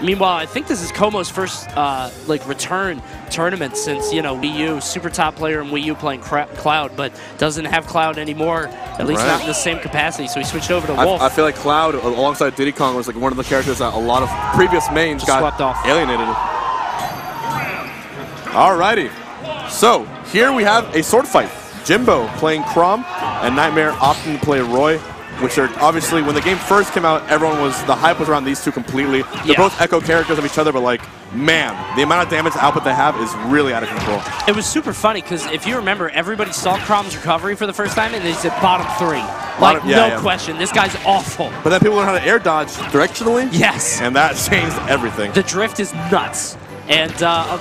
Meanwhile, I think this is Como's first like return tournament since, you know, Wii U, super top player in Wii U playing Cloud, but doesn't have Cloud anymore, at least not in the same capacity, so he switched over to Wolf. I feel like Cloud, alongside Diddy Kong, was like one of the characters that a lot of previous mains got swept off. Alienated. Alrighty. So, here we have a sword fight. Jimbo playing Chrom, and Nightmare opting to play Roy, which are obviously, when the game first came out, the hype was around these two completely. They're both echo characters of each other, but like, man, the amount of damage output they have is really out of control. It was super funny, because if you remember, everybody saw Chrom's recovery for the first time, and they said bottom 3. Like, no question, this guy's awful. But then people learn how to air dodge directionally. Yes. And that changed everything. The drift is nuts. And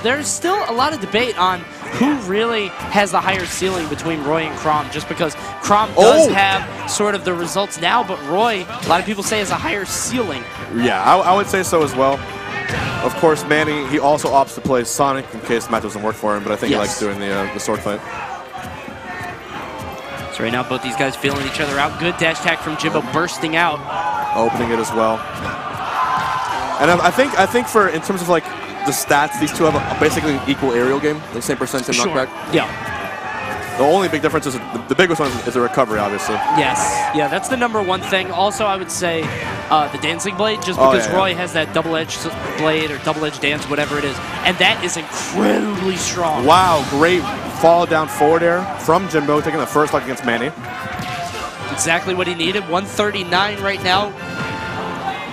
there's still a lot of debate on who really has the higher ceiling between Roy and Chrom, just because Chrom does have sort of the results now, but Roy, a lot of people say, has a higher ceiling. Yeah, I would say so as well. Of course, Manny, he also opts to play Sonic in case the match doesn't work for him, but I think he likes doing the sword fight. So right now, both these guys feeling each other out. Good dash attack from Jimbo, bursting out. Opening it as well. And I think for, in terms of like, the stats, these two have basically an equal aerial game, the same percentage knockback. Yeah. The only big difference is the biggest one is the recovery, obviously. Yes. Yeah, that's the #1 thing. Also, I would say the dancing blade, just because Roy has that double-edged blade or double-edged dance, whatever it is, and that is incredibly strong. Wow, great fall down forward air from Jimbo, taking the first lock against Manny. Exactly what he needed. 139 right now.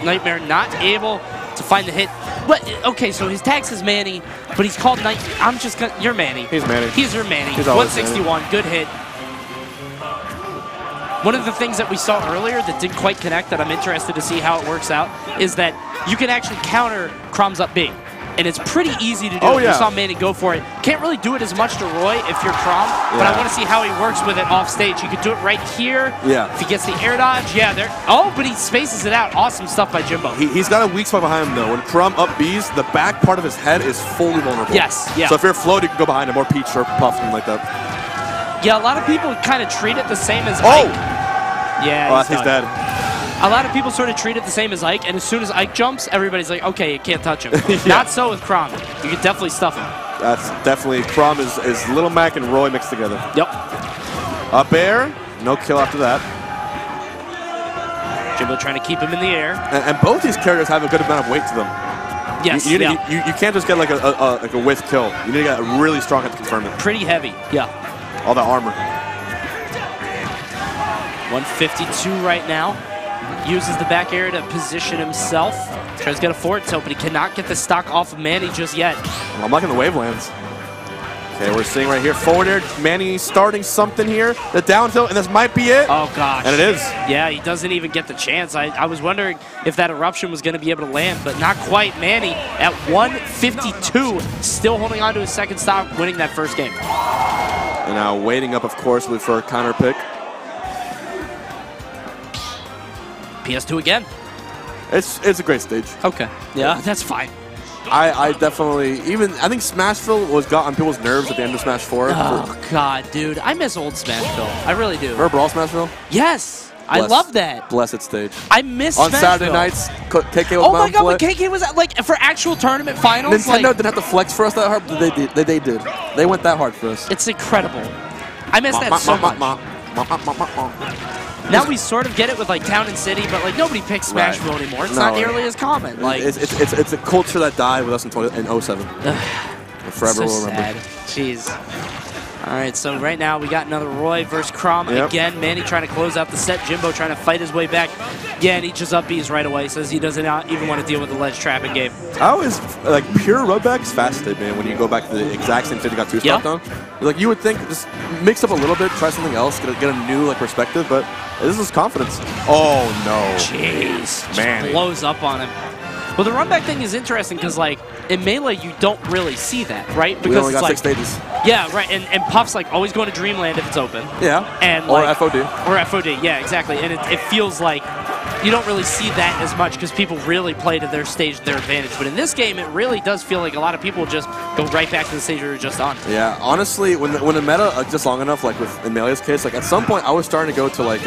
Nightmare not able to find the hit. But, okay, so his tag says Manny, but he's called I'm just gonna, you're Manny. He's Manny. He's your Manny. He's 161, good hit. One of the things that we saw earlier that didn't quite connect, that I'm interested to see how it works out, is that you can actually counter Chrom's up B. And it's pretty easy to do. You saw Manny go for it. Can't really do it as much to Roy if you're Chrom, but I want to see how he works with it off stage. You could do it right here. Yeah. If he gets the air dodge, there. Oh, but he spaces it out. Awesome stuff by Jimbo. He's got a weak spot behind him, though. When Chrom up Bs, the back part of his head is fully vulnerable. Yes, yeah. So if you're float, you can go behind him, or Peach, or Puff, something like that. Yeah, a lot of people kind of treat it the same as Ike. Yeah, he's dead. A lot of people sort of treat it the same as Ike, and as soon as Ike jumps, everybody's like, okay, you can't touch him. Not so with Chrom. You can definitely stuff him. That's definitely, Chrom is Little Mac and Roy mixed together. Yep. Up air, no kill after that. Jimbo trying to keep him in the air. And both these characters have a good amount of weight to them. Yes, you can't just get like a whiff kill. You need to get a really strong hit to confirm it. Pretty heavy, yeah. All that armor. 152 right now. Uses the back air to position himself. Tries to get a forward tilt, but he cannot get the stock off of Manny just yet. I'm liking the wavelands. Okay, we're seeing right here, forward air, Manny starting something here. The down tilt, and this might be it. Oh, gosh. And it is. Yeah, he doesn't even get the chance. I was wondering if that eruption was going to be able to land, but not quite. Manny at 152, still holding on to his second stock, winning that first game. And now waiting up, of course, for a counter pick. PS2 again. It's a great stage. Okay. Yeah, that's fine. I definitely, I think Smashville got on people's nerves at the end of Smash 4. Oh, God, dude. I miss old Smashville. I really do. Remember Brawl Smashville? Yes. I love that. Blessed stage. I miss on Smashville. Saturday nights, KK was oh my God, when KK was like for actual tournament finals. Nintendo didn't have to flex for us that hard, but they did. They went that hard for us. It's incredible. I miss that so much. Now we sort of get it with like Town and City, but like nobody picks Smashville anymore. It's not nearly as common. Like it's a culture that died with us in 07. Forever we'll remember. Jeez. All right, so right now we got another Roy versus Chrom again. Manny trying to close out the set. Jimbo trying to fight his way back. Again, he just up Bs right away. Says he doesn't even want to deal with the ledge trapping game. I always like pure rubback is fascinating, man. When you go back to the exact same thing you got two stopped on, like you would think just mix up a little bit, try something else, get a new like perspective. But this is confidence. Oh no! Jeez, man, just blows up on him. Well, the run back thing is interesting because, like, in Melee, you don't really see that, right? Because we only got it's 6 like, stages. Yeah, right. And Puff's, like, always going to Dreamland if it's open. Yeah. And or like, FOD. Or FOD, yeah, exactly. And it feels like you don't really see that as much because people really play to their stage, their advantage. But in this game, it really does feel like a lot of people just go right back to the stage we were just on. Yeah, honestly, when the meta just long enough, like in Melee's case, like at some point I was starting to go to like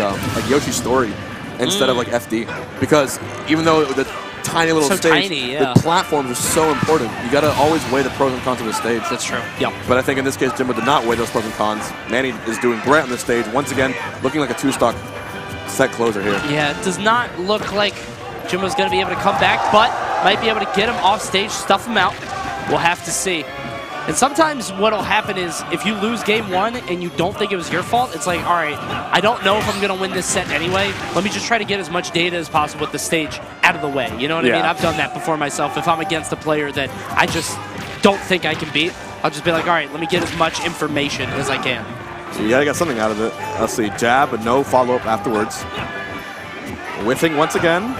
Yoshi's Story instead of like FD, because even though tiny little so stage. Tiny, yeah. The platforms are so important. You got to always weigh the pros and cons of the stage. That's true. Yep. But I think in this case, Jimbo did not weigh those pros and cons. Manny is doing great on this stage. Once again, looking like a two-stock set closer here. Yeah, it does not look like Jimbo's going to be able to come back, but might be able to get him off stage, stuff him out. We'll have to see. And sometimes what will happen is if you lose game one and you don't think it was your fault, it's like, all right, I don't know if I'm going to win this set anyway. Let me just try to get as much data as possible with the stage out of the way. You know what I mean? I've done that before myself. If I'm against a player that I just don't think I can beat, I'll just be like, all right, let me get as much information as I can. So you got to get something out of it. Let's see, jab, but no follow-up afterwards. Whiffing once again.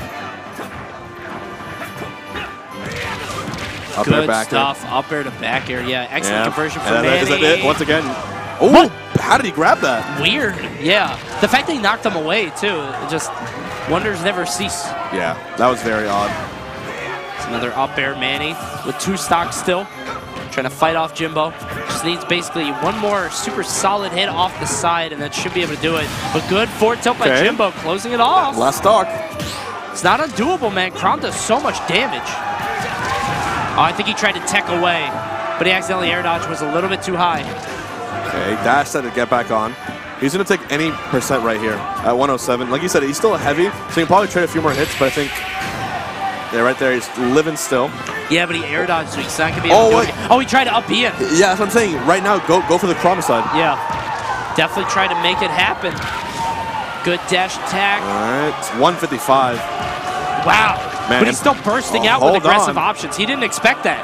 Up Good back stuff. Up air to back air. Yeah, excellent conversion for Manny. Is that it? Once again. Oh, what? How did he grab that? Weird. Yeah. The fact that he knocked him away, too, it just wonders never cease. Yeah, that was very odd. It's another up air Manny with two stocks still. Trying to fight off Jimbo. Just needs basically one more super solid hit off the side, and that should be able to do it. But good forward tilt by Jimbo, closing it off. Last stock. It's not undoable, man. Chrom does so much damage. Oh, I think he tried to tech away, but he accidentally air dodge was a little bit too high. Okay, dash set to get back on. He's going to take any percent right here at 107. Like you said, he's still heavy, so he can probably trade a few more hits, but I think, yeah, right there, he's living still. Yeah, but he air dodged, so he's not going to be able to do it. Oh, he tried to up B in. Yeah, that's what I'm saying. Right now, go for the Chrom side. Yeah, definitely try to make it happen. Good dash attack. All right, it's 155. Wow. Man, but he's still bursting out with aggressive options. He didn't expect that.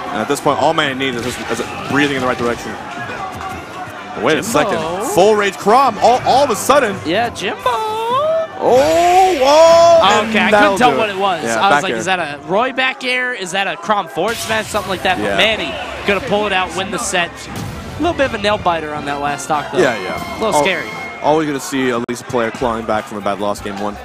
And at this point, all Manny needs is breathing in the right direction. Wait a second. Full rage Chrom all of a sudden. Yeah, Jimbo. Oh, whoa. Okay, I couldn't tell what it was. Yeah, I was like, is that a Roy back air? Is that a Chrom forward smash? Something like that. Yeah. But Manny going to pull it out, win the set. A little bit of a nail biter on that last stock, though. Yeah. A little scary. Always going to see at least a player clawing back from a bad loss game one.